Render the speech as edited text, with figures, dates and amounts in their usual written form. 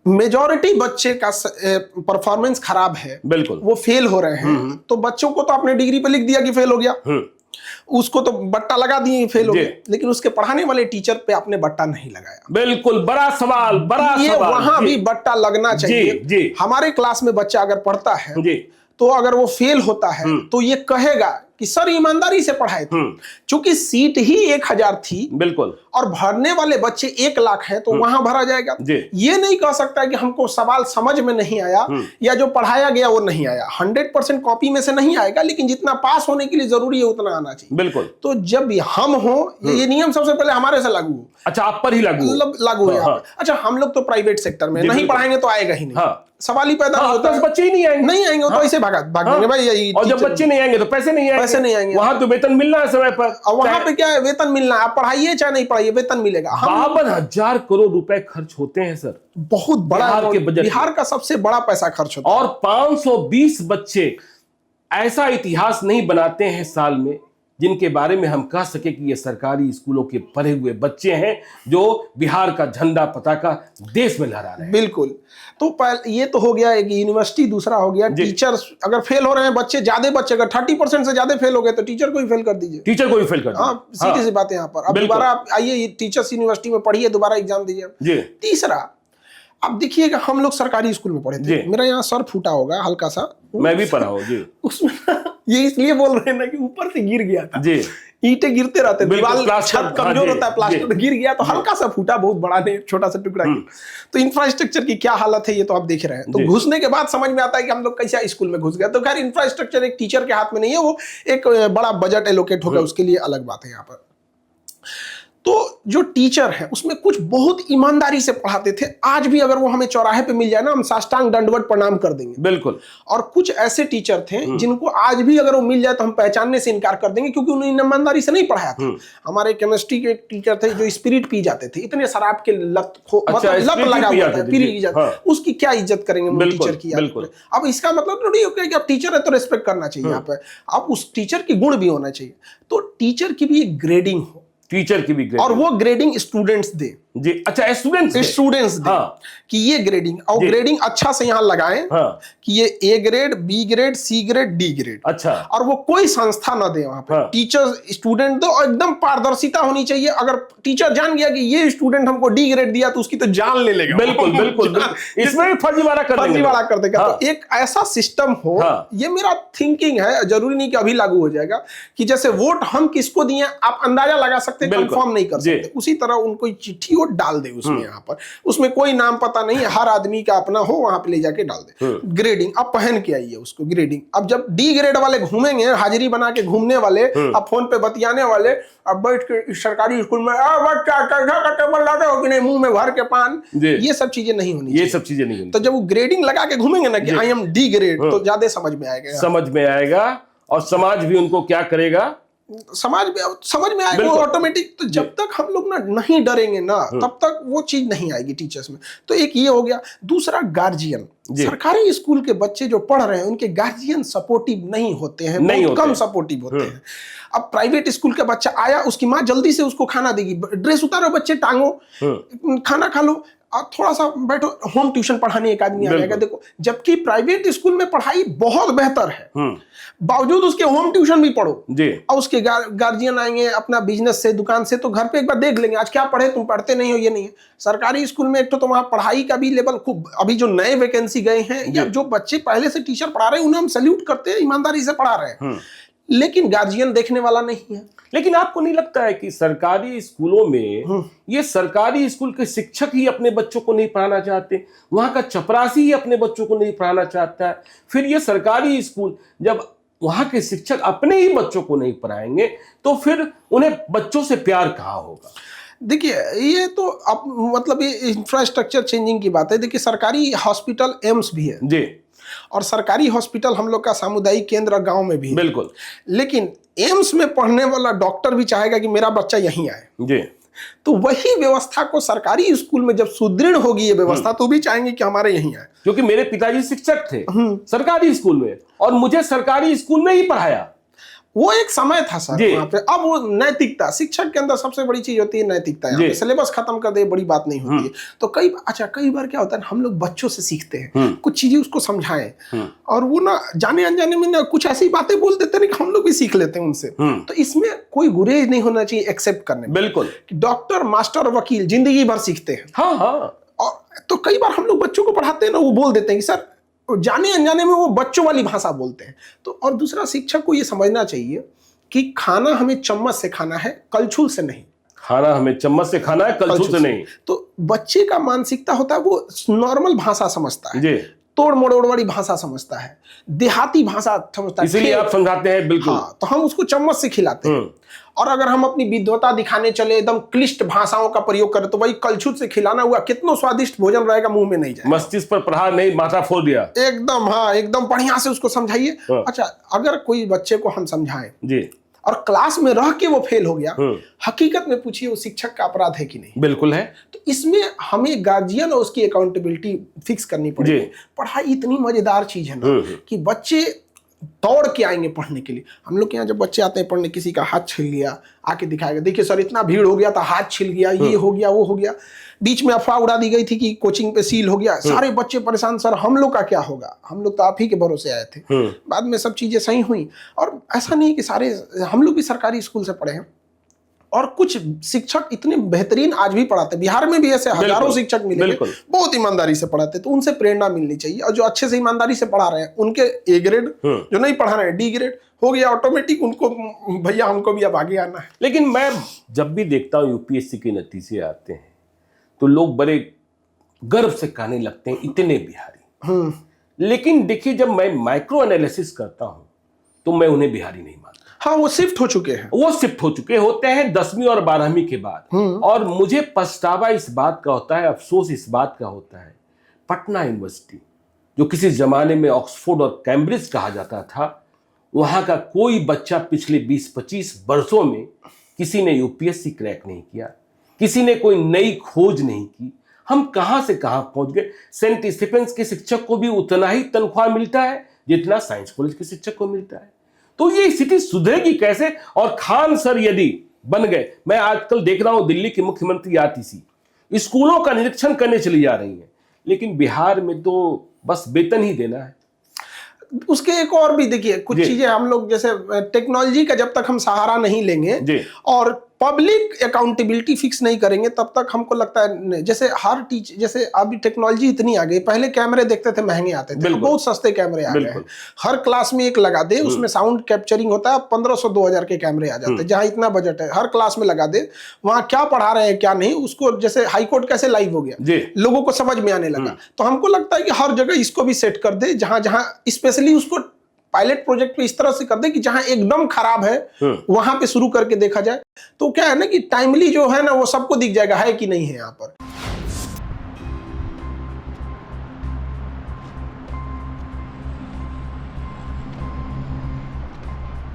Majority बच्चे का performance खराब है, बिल्कुल, वो फेल हो रहे हैं, तो बच्चों को तो आपने डिग्री पे लिख दिया कि फेल हो गया, उसको तो बट्टा लगा दिए फेल हो गए, लेकिन उसके पढ़ाने वाले टीचर पे आपने बट्टा नहीं लगाया। बिल्कुल, बड़ा सवाल, बड़ा ये सवाल। वहां भी बट्टा लगना चाहिए। जी। हमारे क्लास में बच्चा अगर पढ़ता है जी, तो अगर वो फेल होता है तो ये कहेगा कि सर ईमानदारी से पढ़ाए थे, चूंकि सीट ही 1000 थी, बिल्कुल, और भरने वाले बच्चे 1 लाख हैं, तो वहां भरा जाएगा। ये नहीं कह सकता कि हमको सवाल समझ में नहीं आया या जो पढ़ाया गया वो नहीं आया। 100% कॉपी में से नहीं आएगा, लेकिन जितना पास होने के लिए जरूरी है उतना आना चाहिए। बिल्कुल। तो जब हम हो, ये नियम सबसे पहले हमारे से लागू हो। अच्छा, आप पर ही लागू है। अच्छा, हम लोग तो प्राइवेट सेक्टर में नहीं पढ़ाएंगे तो आएगा ही नहीं, सवाल ही पैदा नहीं होता। बच्चे ही नहीं आएंगे, तो ऐसे भागेंगे भाई, यही। और जब बच्चे नहीं आएंगे तो पैसे नहीं आएंगे। वहां तो वेतन मिलना है समय पर, और वहां पे क्या है, वेतन मिलना है, आप पढ़ाइए चाहे नहीं पढ़ाइए, वेतन मिलेगा। 52,000 करोड़ रुपए खर्च होते हैं सर, बहुत बड़ा बिहार के बजट, बिहार का सबसे बड़ा पैसा खर्च होता है। और 520 बच्चे ऐसा इतिहास नहीं बनाते हैं साल में जिनके बारे में हम कह सके कि ये सरकारी स्कूलों के पढ़े हुए बच्चे हैं जो बिहार का झंडा पताका देश में लहरा रहे हैं। बिल्कुल। तो ये तो हो गया एक यूनिवर्सिटी, दूसरा हो गया टीचर्स। अगर फेल हो रहे हैं बच्चे, ज्यादा बच्चे अगर 30% से ज्यादा फेल हो गए तो टीचर को ही फेल कर दीजिए। टीचर को ही फेल कर दीजिए। हाँ, सीधी सी बात है यहाँ पर। अब दोबारा आप आइए टीचर्स यूनिवर्सिटी में पढ़िए, दोबारा एग्जाम दीजिए। तीसरा, अब देखिएगा, हम लोग सरकारी स्कूल में पढ़े थे, मेरा यहाँ सर फूटा होगा हल्का सा, मैं भी पढ़ा हूँ जी। उसमें ये इसलिए बोल रहे हैं ना कि ऊपर से गिर गया था जी, ईंटें गिरते रहते, दीवार छत कमजोर होता है, प्लास्टर गिर गया तो हल्का सा फूटा, बहुत बड़ा नहीं, छोटा सा टुकड़ा गिरा। तो इंफ्रास्ट्रक्चर की क्या हालत है ये तो आप देख रहे हैं। तो घुसने के बाद समझ में आता है कि हम लोग कैसे स्कूल में घुस गए। तो खैर, इंफ्रास्ट्रक्चर एक टीचर के हाथ में नहीं है, वो एक बड़ा बजट एलोकेट होगा, उसके लिए अलग बात है यहाँ पर। तो जो टीचर है उसमें कुछ बहुत ईमानदारी से पढ़ाते थे, आज भी अगर वो हमें चौराहे पे मिल जाए ना, हम साष्टांग दंडवत प्रणाम कर देंगे। बिल्कुल। और कुछ ऐसे टीचर थे जिनको आज भी अगर वो मिल जाए तो हम पहचानने से इनकार कर देंगे, क्योंकि उन्होंने ईमानदारी से नहीं पढ़ाया था। हमारे केमिस्ट्री के टीचर थे जो स्पिरिट पी जाते थे, इतने शराब के लत लगा हुआ था, उसकी क्या इज्जत करेंगे टीचर की। अब इसका मतलब थोड़ी होगा कि आप टीचर है तो रेस्पेक्ट करना चाहिए, यहाँ पे अब उस टीचर की गुण भी होना चाहिए। तो टीचर की भी एक ग्रेडिंग हो, टीचर की भी ग्रेडिंग, और वो ग्रेडिंग स्टूडेंट्स दे जी। अच्छा, स्टूडेंट्स दे कि ये ग्रेडिंग, और ग्रेडिंग अच्छा से यहाँ लगाएं कि ये A grade, B grade, C grade, D grade. अच्छा, और वो कोई संस्था ना दे वहां पे, टीचर स्टूडेंट दो, और एकदम पारदर्शिता होनी चाहिए। अगर टीचर जान गया कि ये स्टूडेंट हमको डी ग्रेड दिया तो उसकी तो जान ले लेगा। बिल्कुल बिल्कुल, इसमें फर्जीवाड़ा कर देगा। तो एक ऐसा सिस्टम हो, ये मेरा थिंकिंग है, जरूरी नहीं कि अभी लागू हो जाएगा, कि जैसे वोट हम किसको दिए आप अंदाजा लगा सकते, कंफर्म नहीं कर सकते, उसी तरह उनको चिट्ठी डाल दे उसमें, यहाँ पर उसमें कोई नाम पता नहीं है, हर आदमी का अपना हो, वहां पे ले जाके डाल दे। ग्रेडिंग अब पहन के आइए उसको, ग्रेडिंग। अब जब डी ग्रेड वाले घूमेंगे, हाजिरी बना के घूमने वाले, अब फोन पे बतियाने वाले, अब बैठ के सरकारी स्कूल में हो कि नहीं, मुंह में भर के पान, ये सब चीजें नहीं होनी, ये सब चीजें नहीं। तो जब वो ग्रेडिंग लगा के घूमेंगे ना कि आई एम डी ग्रेड, तो ज्यादा समझ में आएगा, और समाज भी उनको क्या करेगा, समझ में आएगा ऑटोमेटिक। तो जब तक हम लोग ना नहीं डरेंगे ना, तब तक वो चीज नहीं आएगी टीचर्स में। तो एक ये हो गया। दूसरा, गार्जियन। सरकारी स्कूल के बच्चे जो पढ़ रहे हैं उनके गार्जियन सपोर्टिव नहीं होते हैं, बहुत कम सपोर्टिव होते हैं। अब प्राइवेट स्कूल का बच्चा आया, उसकी माँ जल्दी से उसको खाना देगी, ड्रेस उतारो बच्चे, टांगो, खाना खा लो, और थोड़ा सा बैठो, होम ट्यूशन पढ़ाने एक आदमी आ जाएगा। देखो, जबकि प्राइवेट स्कूल में पढ़ाई बहुत बेहतर है, बावजूद उसके होम ट्यूशन भी पढ़ो जी। और उसके गार्जियन आएंगे अपना बिजनेस से, दुकान से, तो घर पे एक बार देख लेंगे आज क्या पढ़े, तुम पढ़ते नहीं हो, ये नहीं है। सरकारी स्कूल में एक तो वहां पढ़ाई का भी लेवल खूब, अभी जो नए वैकेंसी गए हैं या जो बच्चे पहले से टीचर पढ़ा रहे हैं उन्हें हम सैल्यूट करते हैं, ईमानदारी से पढ़ा रहे हैं, लेकिन गार्जियन देखने वाला नहीं है। लेकिन आपको नहीं लगता है कि सरकारी स्कूलों में ये सरकारी स्कूल के शिक्षक ही अपने बच्चों को नहीं पढ़ाना चाहते, वहां का चपरासी ही अपने बच्चों को नहीं पढ़ाना चाहता है, फिर ये सरकारी स्कूल जब वहां के शिक्षक अपने ही बच्चों को नहीं पढ़ाएंगे तो फिर उन्हें बच्चों से प्यार कहाँ होगा? देखिए, ये तो अब मतलब ये इंफ्रास्ट्रक्चर चेंजिंग की बात है। देखिए, सरकारी हॉस्पिटल एम्स भी है जी, और सरकारी हॉस्पिटल हम लोग का सामुदायिक केंद्र गांव में भी है। बिल्कुल। लेकिन एम्स में पढ़ने वाला डॉक्टर भी चाहेगा कि मेरा बच्चा यहीं आए जी। तो वही व्यवस्था को सरकारी स्कूल में जब सुदृढ़ होगी ये व्यवस्था, तो भी चाहेंगे कि हमारे यहीं आए। क्योंकि मेरे पिताजी शिक्षक थे सरकारी स्कूल में, और मुझे सरकारी स्कूल में ही पढ़ाया। वो एक समय था सर जी। वहाँ पे। अब वो नैतिकता, शिक्षक के अंदर सबसे बड़ी चीज होती है नैतिकता। यहाँ पे सिलेबस खत्म कर दे बड़ी बात नहीं होती है। तो कई बार क्या होता है, हम लोग बच्चों से सीखते हैं, कुछ चीजें उसको समझाएं, और वो ना जाने अनजाने में ना कुछ ऐसी बातें बोल देते हैं कि हम लोग भी सीख लेते हैं उनसे। तो इसमें कोई गुरेज नहीं होना चाहिए एक्सेप्ट करने में। बिल्कुल। डॉक्टर, मास्टर, वकील जिंदगी भर सीखते हैं। हाँ हाँ। और तो कई बार हम लोग बच्चों को पढ़ाते हैं ना, वो बोल देते हैं कि सर, जाने अनजाने में वो बच्चों वाली भाषा बोलते हैं। तो और दूसरा, शिक्षक को ये समझना चाहिए कि खाना हमें चम्मच से खाना है, कलछुल से नहीं। खाना हमें चम्मच से खाना है, कलछुल से नहीं। तो बच्चे का मानसिकता होता है, वो नॉर्मल भाषा समझता है जी। तोड़ मरोड़ वाली भाषा समझता है, देहाती भाषा समझता है, इसीलिए आप समझाते हैं। बिल्कुल। हाँ, तो हम उसको चम्मच से खिलाते हैं। और अगर हम अपनी विद्वता दिखाने चले, एकदम क्लिष्ट भाषाओं का प्रयोग करें, तो भाई कलछुल से खिलाना हुआ, कितना स्वादिष्ट भोजन रहेगा, मुंह में नहीं जाए। मस्तिष्क पर प्रहार नहीं, माथा फोड़ दिया। एकदम, हाँ, एकदम बढ़िया से उसको समझाइए। अच्छा, अगर कोई बच्चे को हम समझाएं जी, और क्लास में रह के वो फेल हो गया, हकीकत में पूछिए वो शिक्षक का अपराध है कि नहीं? बिल्कुल है। तो इसमें हमें गार्जियन और उसकी अकाउंटेबिलिटी फिक्स करनी पड़ेगी। पढ़ाई इतनी मजेदार चीज है ना कि बच्चे दौड़ के आएंगे पढ़ने के लिए। हम लोग के यहाँ जब बच्चे आते हैं पढ़ने, किसी का हाथ छिल गया, आके दिखाएगा, देखिए सर इतना भीड़ हो गया था, हाथ छिल गया, ये हो गया, वो हो गया। बीच में अफवाह उड़ा दी गई थी कि कोचिंग पे सील हो गया, सारे बच्चे परेशान, सर हम लोग का क्या होगा, हम लोग तो आप ही के भरोसे आए थे। बाद में सब चीजें सही हुई। और ऐसा नहीं कि सारे, हम लोग भी सरकारी स्कूल से पढ़े हैं, और कुछ शिक्षक इतने बेहतरीन आज भी पढ़ाते हैं। बिहार में भी ऐसे हजारों शिक्षक मिलेंगे, बहुत ईमानदारी से पढ़ाते हैं। तो उनसे प्रेरणा मिलनी चाहिए। और जो अच्छे से ईमानदारी से पढ़ा रहे हैं उनके ए ग्रेड, जो नहीं पढ़ा रहे हैं डी ग्रेड हो गया ऑटोमेटिक, उनको भैया हमको भी अब आगे आना है। लेकिन मैं जब भी देखता हूँ यूपीएससी के नतीजे आते हैं तो लोग बड़े गर्व से कहने लगते हैं इतने बिहारी। लेकिन देखिए, जब मैं माइक्रो एनालिसिस करता हूं तो मैं उन्हें बिहारी नहीं मानता। हाँ, वो शिफ्ट हो चुके हैं। वो शिफ्ट हो चुके होते हैं 10वीं और 12वीं के बाद। और मुझे पछतावा इस बात का होता है, अफसोस इस बात का होता है, पटना यूनिवर्सिटी जो किसी जमाने में ऑक्सफोर्ड और कैम्ब्रिज कहा जाता था, वहां का कोई बच्चा पिछले 20-25 वर्षों में किसी ने यूपीएससी क्रैक नहीं किया, किसी ने कोई नई खोज नहीं की। हम कहां से कहां पहुंच गए। सेंट स्टीफेंस के शिक्षक को भी उतना ही तनख्वाह मिलता है जितना साइंस कॉलेज के शिक्षक को मिलता है। तो ये स्थिति सुधरेगी कैसे? और खान सर यदि बन गए, मैं आजकल देख रहा हूं दिल्ली की मुख्यमंत्री आतिशी स्कूलों का निरीक्षण करने चली जा रही है, लेकिन बिहार में तो बस वेतन ही देना है। उसके एक और भी देखिए कुछ चीजें, हम लोग जैसे टेक्नोलॉजी का जब तक हम सहारा नहीं लेंगे और पब्लिक अकाउंटेबिलिटी फिक्स नहीं करेंगे, तब तक हमको लगता है, जैसे जैसे अभी टेक्नोलॉजी इतनी आ गई, पहले कैमरे देखते थे महंगे आते थे, बहुत सस्ते कैमरे आ गए। हर क्लास में एक लगा दे, उसमें साउंड कैप्चरिंग होता है, 1500-2000 के कैमरे आ जाते हैं। जहां इतना बजट है, हर क्लास में लगा दे, वहां क्या पढ़ा रहे हैं क्या नहीं, उसको जैसे हाईकोर्ट कैसे लाइव हो गया, लोगों को समझ में आने लगा। तो हमको लगता है कि हर जगह इसको भी सेट कर दे, जहां जहां स्पेशली उसको पायलट प्रोजेक्ट पे इस तरह से कर दे कि जहां एकदम खराब है वहां पे शुरू करके देखा जाए। तो क्या है ना कि टाइमली जो है ना वो सबको दिख जाएगा है कि नहीं है यहाँ पर।